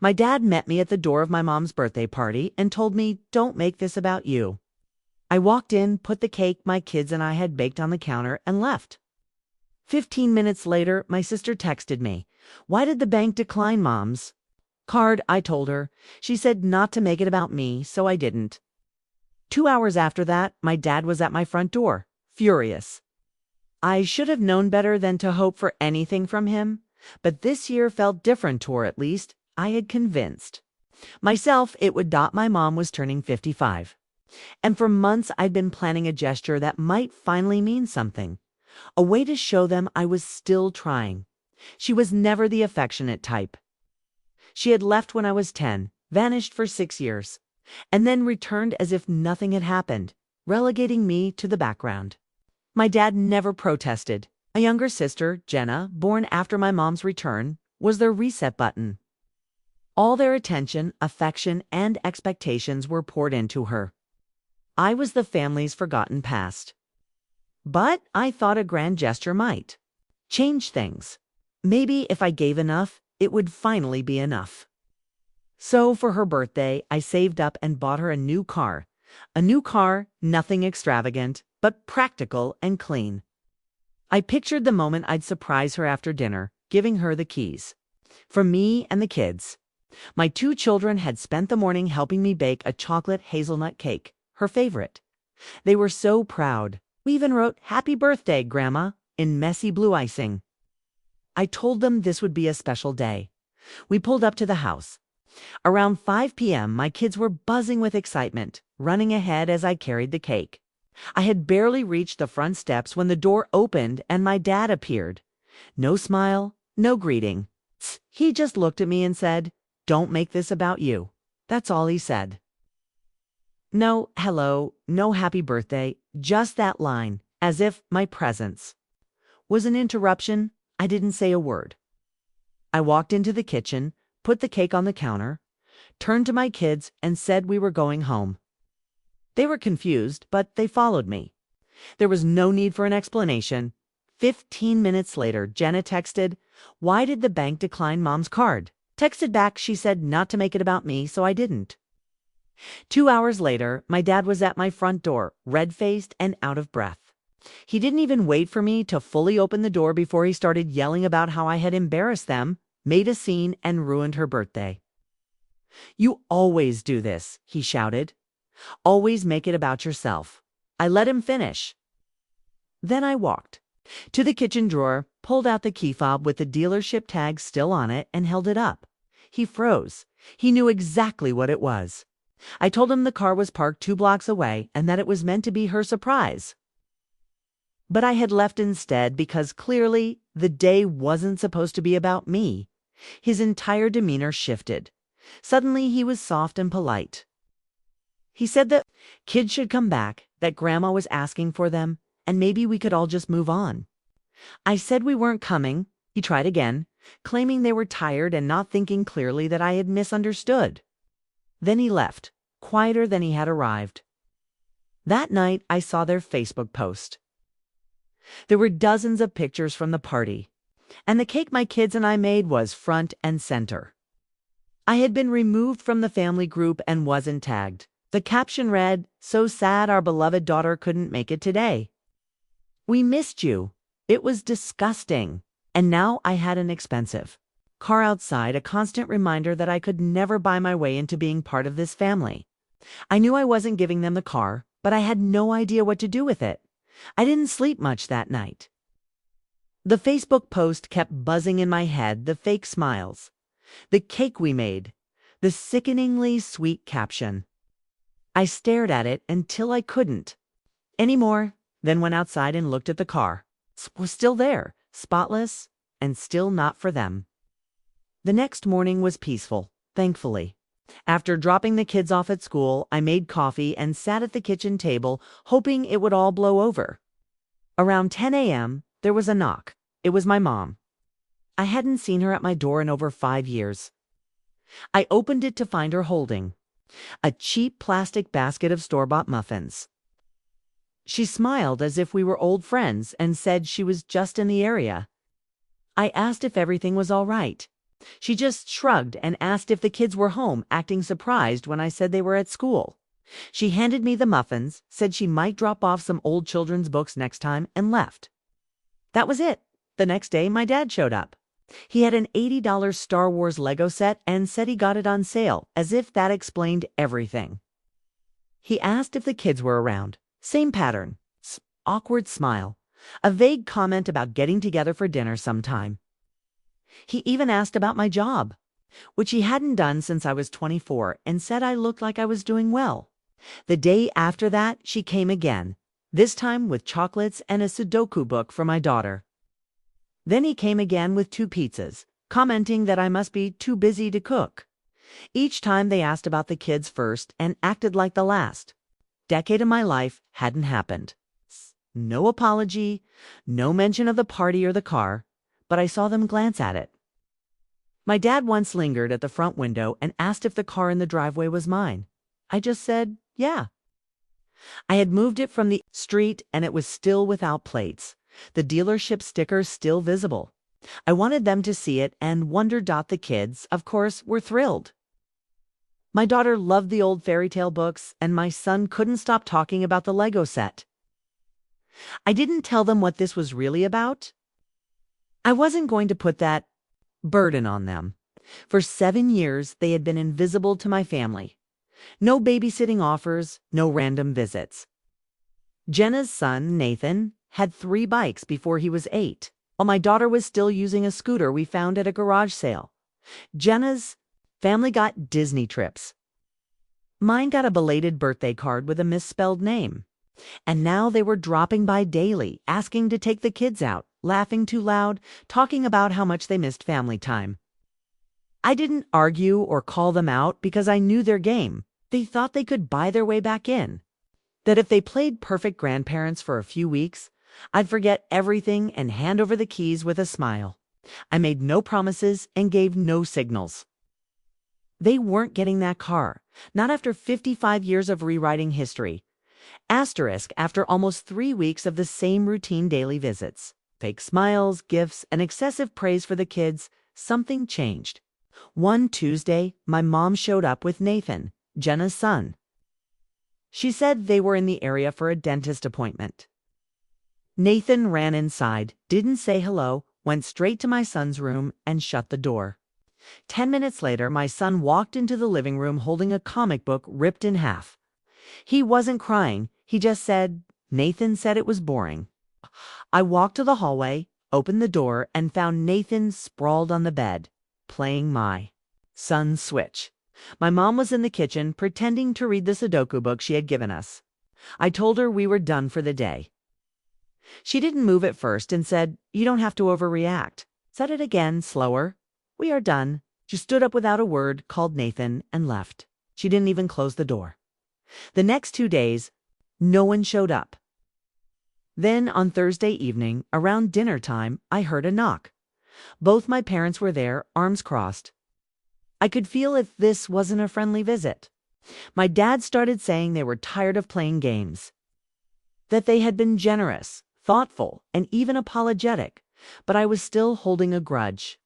My dad met me at the door of my mom's birthday party and told me, "Don't make this about you." I walked in, put the cake my kids and I had baked on the counter, and left. 15 minutes later, my sister texted me, "Why did the bank decline Mom's card?" I told her. She said not to make it about me, so I didn't. 2 hours after that, my dad was at my front door, furious. I should have known better than to hope for anything from him, but this year felt different, or at least I had convinced myself it would. My mom was turning 55, and for months I'd been planning a gesture that might finally mean something, a way to show them I was still trying. She was never the affectionate type. She had left when I was 10, vanished for 6 years, and then returned as if nothing had happened, relegating me to the background. My dad never protested. A younger sister, Jenna, born after my mom's return, was their reset button. All their attention, affection, and expectations were poured into her. I was the family's forgotten past. But I thought a grand gesture might change things. Maybe if I gave enough, it would finally be enough. So for her birthday, I saved up and bought her a new car. A new car, nothing extravagant, but practical and clean. I pictured the moment I'd surprise her after dinner, giving her the keys. For me and the kids. My 2 children had spent the morning helping me bake a chocolate hazelnut cake, her favorite. They were so proud. We even wrote, "Happy birthday, Grandma," in messy blue icing. I told them this would be a special day. We pulled up to the house. Around 5 p.m., my kids were buzzing with excitement, running ahead as I carried the cake. I had barely reached the front steps when the door opened and my dad appeared. No smile, no greeting. He just looked at me and said, "Don't make this about you." That's all he said. No hello, no happy birthday, just that line, as if my presence was an interruption. I didn't say a word. I walked into the kitchen, put the cake on the counter, turned to my kids, and said we were going home. They were confused, but they followed me. There was no need for an explanation. 15 minutes later, Jenna texted, "Why did the bank decline Mom's card?" Texted back, she said not to make it about me, so I didn't. 2 hours later, my dad was at my front door, red-faced and out of breath. He didn't even wait for me to fully open the door before he started yelling about how I had embarrassed them, made a scene, and ruined her birthday. "You always do this," he shouted. "Always make it about yourself." I let him finish. Then I walked to the kitchen drawer, pulled out the key fob with the dealership tag still on it, and held it up. He froze. He knew exactly what it was. I told him the car was parked 2 blocks away and that it was meant to be her surprise. But I had left instead because clearly the day wasn't supposed to be about me. His entire demeanor shifted. Suddenly he was soft and polite. He said that kids should come back, that Grandma was asking for them, and maybe we could all just move on. I said we weren't coming. He tried again, claiming they were tired and not thinking clearly that I had misunderstood. Then he left, quieter than he had arrived. That night, I saw their Facebook post. There were dozens of pictures from the party, and the cake my kids and I made was front and center. I had been removed from the family group and wasn't tagged. The caption read, "So sad our beloved daughter couldn't make it today. We missed you." It was disgusting. And now I had an expensive car outside, a constant reminder that I could never buy my way into being part of this family. I knew I wasn't giving them the car, but I had no idea what to do with it. I didn't sleep much that night. The Facebook post kept buzzing in my head, the fake smiles, the cake we made, the sickeningly sweet caption. I stared at it until I couldn't anymore, then went outside and looked at the car. It was still there, spotless, and still not for them. The next morning was peaceful, thankfully. After dropping the kids off at school, I made coffee and sat at the kitchen table, hoping it would all blow over. Around 10 a.m., there was a knock. It was my mom. I hadn't seen her at my door in over 5 years. I opened it to find her holding a cheap plastic basket of store-bought muffins. She smiled as if we were old friends and said she was just in the area. I asked if everything was all right. She just shrugged and asked if the kids were home, acting surprised when I said they were at school. She handed me the muffins, said she might drop off some old children's books next time, and left. That was it. The next day, my dad showed up. He had an $80 Star Wars Lego set and said he got it on sale, as if that explained everything. He asked if the kids were around. Same pattern. Awkward smile. A vague comment about getting together for dinner sometime. He even asked about my job, which he hadn't done since I was 24, and said I looked like I was doing well. The day after that, she came again, this time with chocolates and a Sudoku book for my daughter. Then he came again with 2 pizzas, commenting that I must be too busy to cook. Each time they asked about the kids first and acted like the last decade of my life hadn't happened. No apology, no mention of the party or the car, but I saw them glance at it. My dad once lingered at the front window and asked if the car in the driveway was mine. I just said, yeah. I had moved it from the street and it was still without plates. The dealership sticker still visible. I wanted them to see it and wondered. The kids, of course, were thrilled. My daughter loved the old fairy tale books and my son couldn't stop talking about the Lego set. I didn't tell them what this was really about. I wasn't going to put that burden on them. For 7 years, they had been invisible to my family. No babysitting offers, no random visits. Jenna's son, Nathan, had 3 bikes before he was 8, while my daughter was still using a scooter we found at a garage sale. Jenna's family got Disney trips. Mine got a belated birthday card with a misspelled name. And now they were dropping by daily, asking to take the kids out, laughing too loud, talking about how much they missed family time. I didn't argue or call them out because I knew their game. They thought they could buy their way back in. That if they played perfect grandparents for a few weeks, I'd forget everything and hand over the keys with a smile. I made no promises and gave no signals. They weren't getting that car, not after 55 years of rewriting history. Asterisk after almost 3 weeks of the same routine daily visits. Fake smiles, gifts, and excessive praise for the kids, something changed. One Tuesday, my mom showed up with Nathan, Jenna's son. She said they were in the area for a dentist appointment. Nathan ran inside, didn't say hello, went straight to my son's room, and shut the door. 10 minutes later, my son walked into the living room holding a comic book ripped in half. He wasn't crying, he just said, Nathan said it was boring. I walked to the hallway, opened the door, and found Nathan sprawled on the bed, playing my son's Switch. My mom was in the kitchen, pretending to read the Sudoku book she had given us. I told her we were done for the day. She didn't move at first and said, you don't have to overreact. Said it again, slower. We are done. She stood up without a word, called Nathan, and left. She didn't even close the door. The next 2 days, no one showed up. Then on Thursday evening, around dinner time, I heard a knock. Both my parents were there, arms crossed. I could feel if this wasn't a friendly visit. My dad started saying they were tired of playing games. That they had been generous, thoughtful, and even apologetic, but I was still holding a grudge.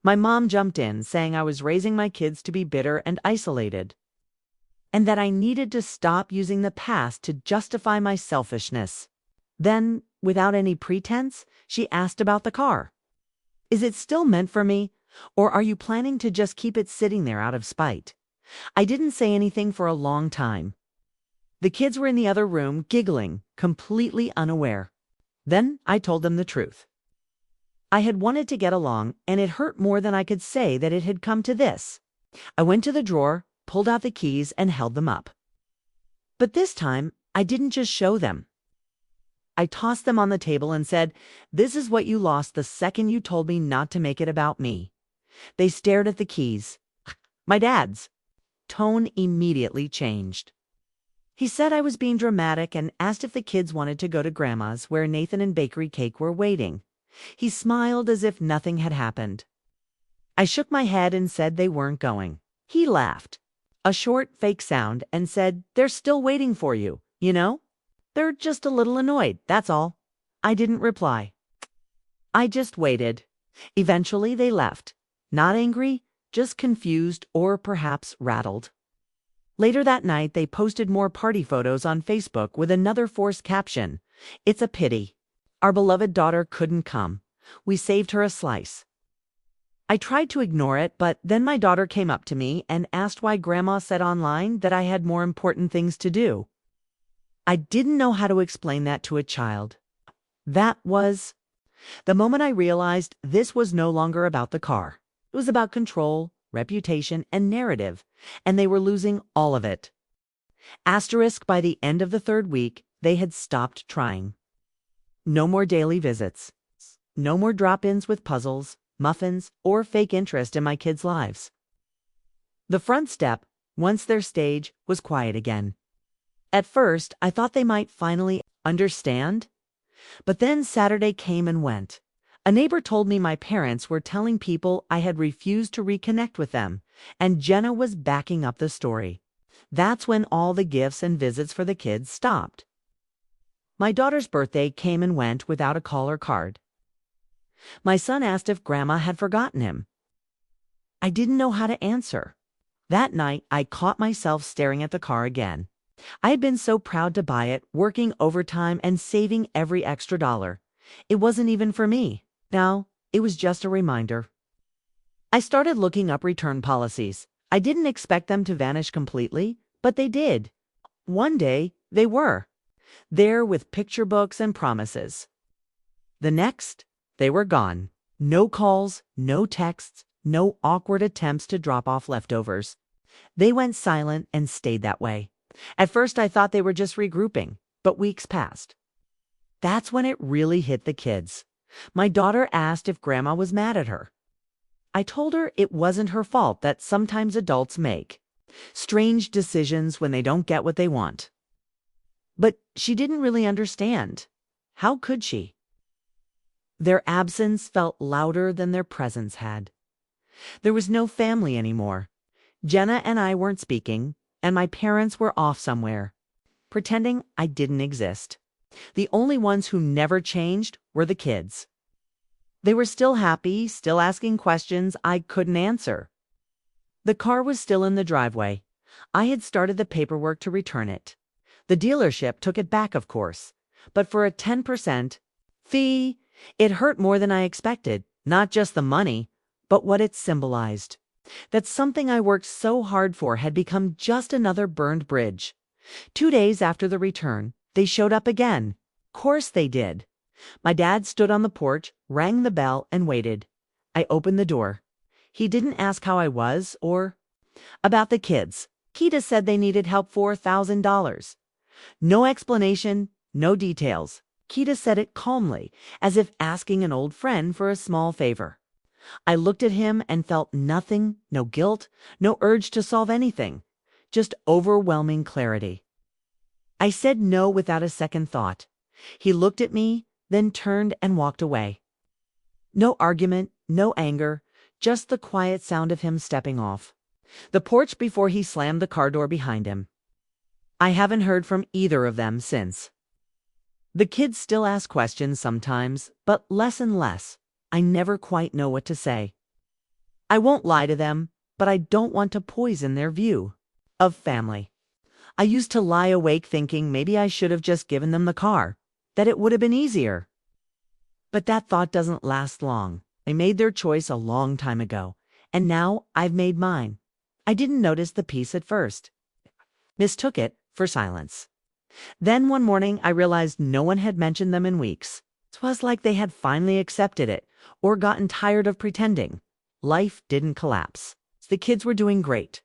My mom jumped in, saying I was raising my kids to be bitter and isolated, and that I needed to stop using the past to justify my selfishness. Then, without any pretense, she asked about the car. Is it still meant for me, or are you planning to just keep it sitting there out of spite? I didn't say anything for a long time. The kids were in the other room, giggling, completely unaware. Then I told them the truth. I had wanted to get along, and it hurt more than I could say that it had come to this. I went to the drawer, pulled out the keys, and held them up. But this time, I didn't just show them. I tossed them on the table and said, this is what you lost the second you told me not to make it about me. They stared at the keys. My dad's tone immediately changed. He said I was being dramatic and asked if the kids wanted to go to Grandma's, where Nathan and bakery cake were waiting. He smiled as if nothing had happened. I shook my head and said they weren't going. He laughed, a short, fake sound, and said, they're still waiting for you, you know? They're just a little annoyed, that's all. I didn't reply. I just waited. Eventually they left. Not angry, just confused or perhaps rattled. Later that night, they posted more party photos on Facebook with another forced caption. "It's a pity. Our beloved daughter couldn't come. We saved her a slice." I tried to ignore it, but then my daughter came up to me and asked why Grandma said online that I had more important things to do. I didn't know how to explain that to a child. That was the moment I realized this was no longer about the car. It was about control, reputation, and narrative, and they were losing all of it. Asterisk, by the end of the third week, they had stopped trying. No more daily visits. No more drop-ins with puzzles, muffins, or fake interest in my kids' lives. The front step, once their stage, was quiet again. At first, I thought they might finally understand. But then Saturday came and went. A neighbor told me my parents were telling people I had refused to reconnect with them, and Jenna was backing up the story. That's when all the gifts and visits for the kids stopped. My daughter's birthday came and went without a call or card. My son asked if Grandma had forgotten him. I didn't know how to answer. That night, I caught myself staring at the car again. I had been so proud to buy it, working overtime and saving every extra dollar. It wasn't even for me. Now, it was just a reminder. I started looking up return policies. I didn't expect them to vanish completely, but they did. One day, they were. There with picture books and promises. The next, they were gone. No calls, no texts, no awkward attempts to drop off leftovers. They went silent and stayed that way. At first, I thought they were just regrouping, but weeks passed. That's when it really hit the kids. My daughter asked if Grandma was mad at her. I told her it wasn't her fault that sometimes adults make strange decisions when they don't get what they want. But she didn't really understand. How could she? Their absence felt louder than their presence had. There was no family anymore. Jenna and I weren't speaking, and my parents were off somewhere, pretending I didn't exist. The only ones who never changed were the kids. They were still happy, still asking questions I couldn't answer. The car was still in the driveway. I had started the paperwork to return it. The dealership took it back, of course, but for a 10% fee. It hurt more than I expected, not just the money, but what it symbolized. That something I worked so hard for had become just another burned bridge. 2 days after the return, they showed up again. Course they did. My dad stood on the porch, rang the bell, and waited. I opened the door. He didn't ask how I was or about the kids. Keita said they needed help for $1,000. No explanation, no details. Keita said it calmly, as if asking an old friend for a small favor. I looked at him and felt nothing, no guilt, no urge to solve anything, just overwhelming clarity. I said no without a second thought. He looked at me, then turned and walked away. No argument, no anger, just the quiet sound of him stepping off the porch before he slammed the car door behind him. I haven't heard from either of them since. The kids still ask questions sometimes, but less and less. I never quite know what to say. I won't lie to them, but I don't want to poison their view of family. I used to lie awake thinking maybe I should have just given them the car, that it would have been easier. But that thought doesn't last long. They made their choice a long time ago, and now I've made mine. I didn't notice the peace at first. Mistook it for silence. Then one morning I realized no one had mentioned them in weeks. 'Twas like they had finally accepted it, or gotten tired of pretending. Life didn't collapse. The kids were doing great.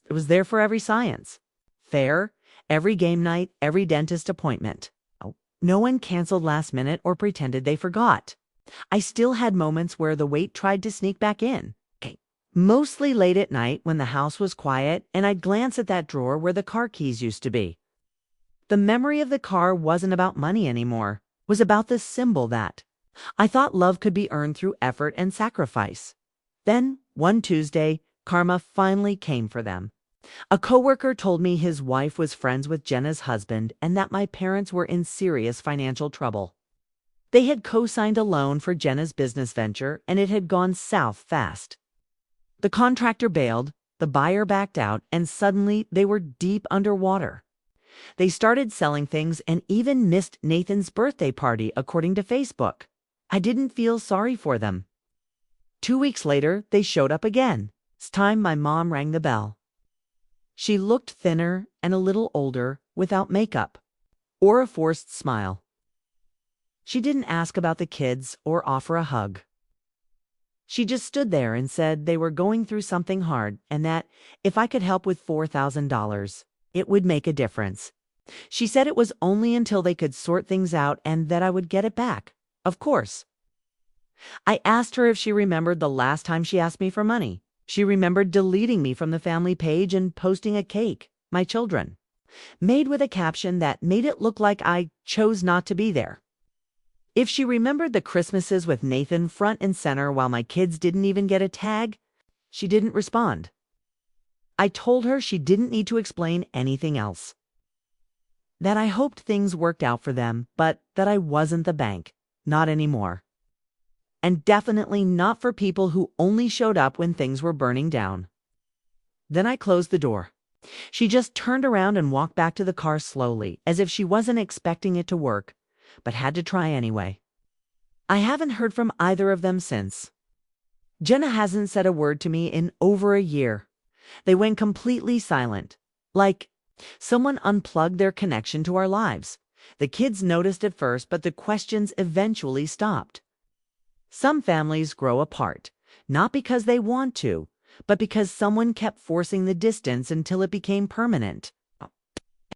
It was there for every science. Fair, every game night, every dentist appointment. No one canceled last minute or pretended they forgot. I still had moments where the weight tried to sneak back in. Mostly late at night when the house was quiet and I'd glance at that drawer where the car keys used to be. The memory of the car wasn't about money anymore. It was about the symbol that I thought love could be earned through effort and sacrifice. Then, one Tuesday, karma finally came for them. A coworker told me his wife was friends with Jenna's husband and that my parents were in serious financial trouble. They had co-signed a loan for Jenna's business venture and it had gone south fast. The contractor bailed, the buyer backed out, and suddenly they were deep underwater. They started selling things and even missed Nathan's birthday party, according to Facebook. I didn't feel sorry for them. 2 weeks later, they showed up again. This time my mom rang the bell. She looked thinner and a little older, without makeup or a forced smile. She didn't ask about the kids or offer a hug. She just stood there and said they were going through something hard and that if I could help with $4,000, it would make a difference. She said it was only until they could sort things out and that I would get it back. Of course. I asked her if she remembered the last time she asked me for money. She remembered deleting me from the family page and posting a cake, my children, made with a caption that made it look like I chose not to be there. If she remembered the Christmases with Nathan front and center while my kids didn't even get a tag, she didn't respond. I told her she didn't need to explain anything else. That I hoped things worked out for them, but that I wasn't the bank. Not anymore. And definitely not for people who only showed up when things were burning down. Then I closed the door. She just turned around and walked back to the car slowly, as if she wasn't expecting it to work, but had to try anyway. I haven't heard from either of them since. Jenna hasn't said a word to me in over a year. They went completely silent, like someone unplugged their connection to our lives. The kids noticed at first, but the questions eventually stopped. Some families grow apart, not because they want to, but because someone kept forcing the distance until it became permanent.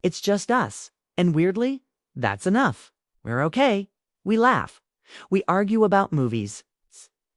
It's just us, and weirdly, that's enough. We're okay. We laugh. We argue about movies.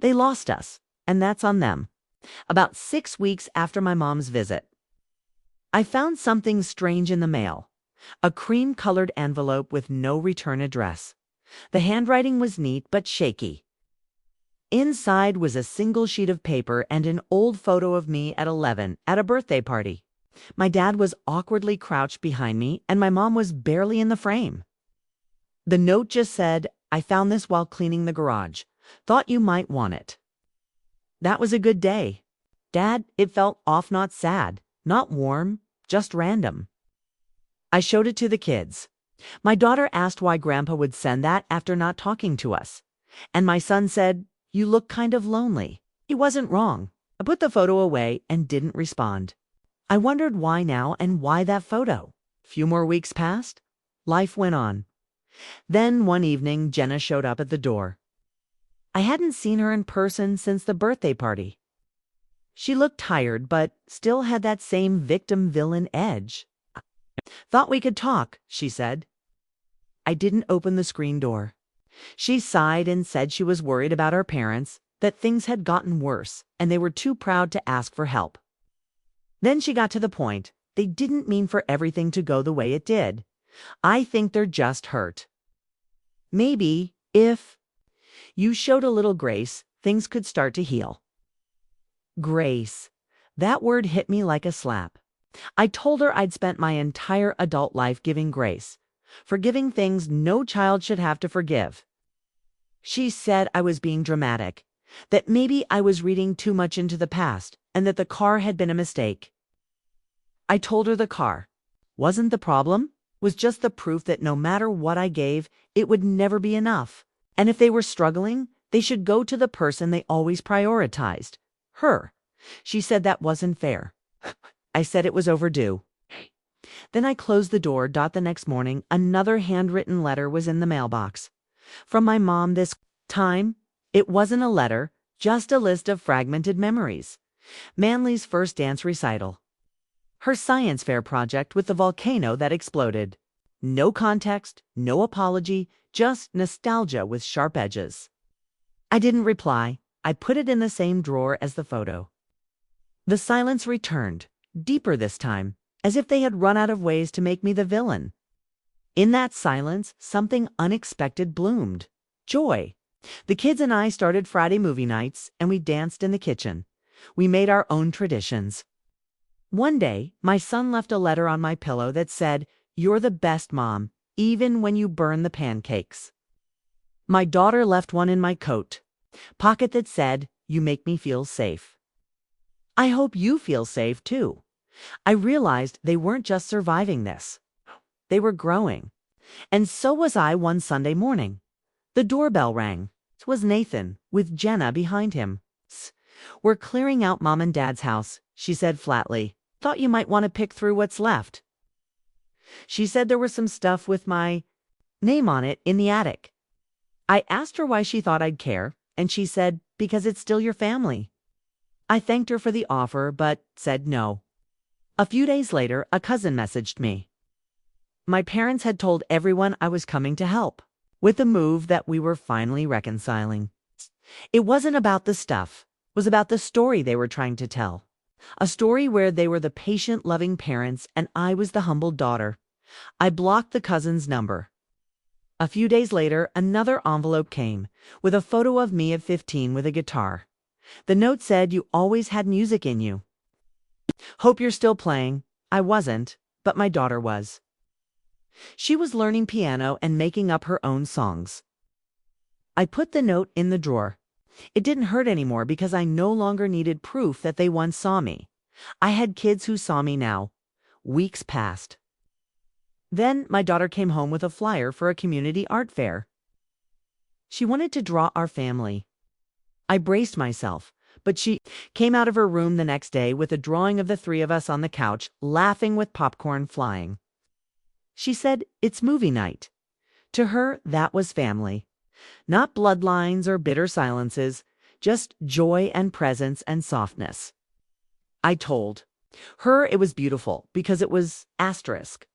They lost us, and that's on them. About 6 weeks after my mom's visit, I found something strange in the mail. A cream-colored envelope with no return address. The handwriting was neat but shaky. Inside was a single sheet of paper and an old photo of me at 11 at a birthday party. My dad was awkwardly crouched behind me, and my mom was barely in the frame. The note just said, "I found this while cleaning the garage. Thought you might want it." That was a good day. Dad, it felt off, not sad, not warm, just random. I showed it to the kids. My daughter asked why Grandpa would send that after not talking to us. And my son said, "You look kind of lonely." He wasn't wrong. I put the photo away and didn't respond. I wondered why now and why that photo. A few more weeks passed. Life went on. Then one evening, Jenna showed up at the door. I hadn't seen her in person since the birthday party. She looked tired, but still had that same victim-villain edge. "Thought we could talk," she said. I didn't open the screen door. She sighed and said she was worried about our parents, that things had gotten worse, and they were too proud to ask for help. Then she got to the point. They didn't mean for everything to go the way it did. I think they're just hurt. Maybe, if you showed a little grace, things could start to heal. Grace. That word hit me like a slap. I told her I'd spent my entire adult life giving grace, forgiving things no child should have to forgive. She said I was being dramatic, that maybe I was reading too much into the past, and that the car had been a mistake. I told her the car wasn't the problem, was just the proof that no matter what I gave, it would never be enough. And if they were struggling, they should go to the person they always prioritized, her. She said that wasn't fair. I said it was overdue. Then I closed the door. The next morning, another handwritten letter was in the mailbox. From my mom this time. It wasn't a letter, just a list of fragmented memories. Manly's first dance recital. Her science fair project with the volcano that exploded. No context, no apology, just nostalgia with sharp edges. I didn't reply. I put it in the same drawer as the photo. The silence returned, deeper this time, as if they had run out of ways to make me the villain. In that silence, something unexpected bloomed. Joy. The kids and I started Friday movie nights, and we danced in the kitchen. We made our own traditions. One day, my son left a letter on my pillow that said, "You're the best, Mom, even when you burn the pancakes." My daughter left one in my coat pocket that said, "You make me feel safe." I hope you feel safe too. I realized they weren't just surviving this. They were growing. And so was I one Sunday morning. The doorbell rang. It was Nathan, with Jenna behind him. "We're clearing out Mom and Dad's house," she said flatly. "Thought you might want to pick through what's left." She said there was some stuff with my name on it in the attic. I asked her why she thought I'd care, and she said, "Because it's still your family." I thanked her for the offer, but said no. A few days later, a cousin messaged me. My parents had told everyone I was coming to help with the move, that we were finally reconciling. It wasn't about the stuff. It was about the story they were trying to tell. A story where they were the patient, loving parents and I was the humbled daughter. I blocked the cousin's number. A few days later, another envelope came with a photo of me at 15 with a guitar. The note said, "You always had music in you. Hope you're still playing." I wasn't, but my daughter was. She was learning piano and making up her own songs. I put the note in the drawer. It didn't hurt anymore because I no longer needed proof that they once saw me. I had kids who saw me now. Weeks passed. Then my daughter came home with a flyer for a community art fair. She wanted to draw our family. I braced myself, but she came out of her room the next day with a drawing of the three of us on the couch, laughing with popcorn flying. She said, "It's movie night." To her, that was family. Not bloodlines or bitter silences, just joy and presence and softness. I told her it was beautiful because it was asterisk.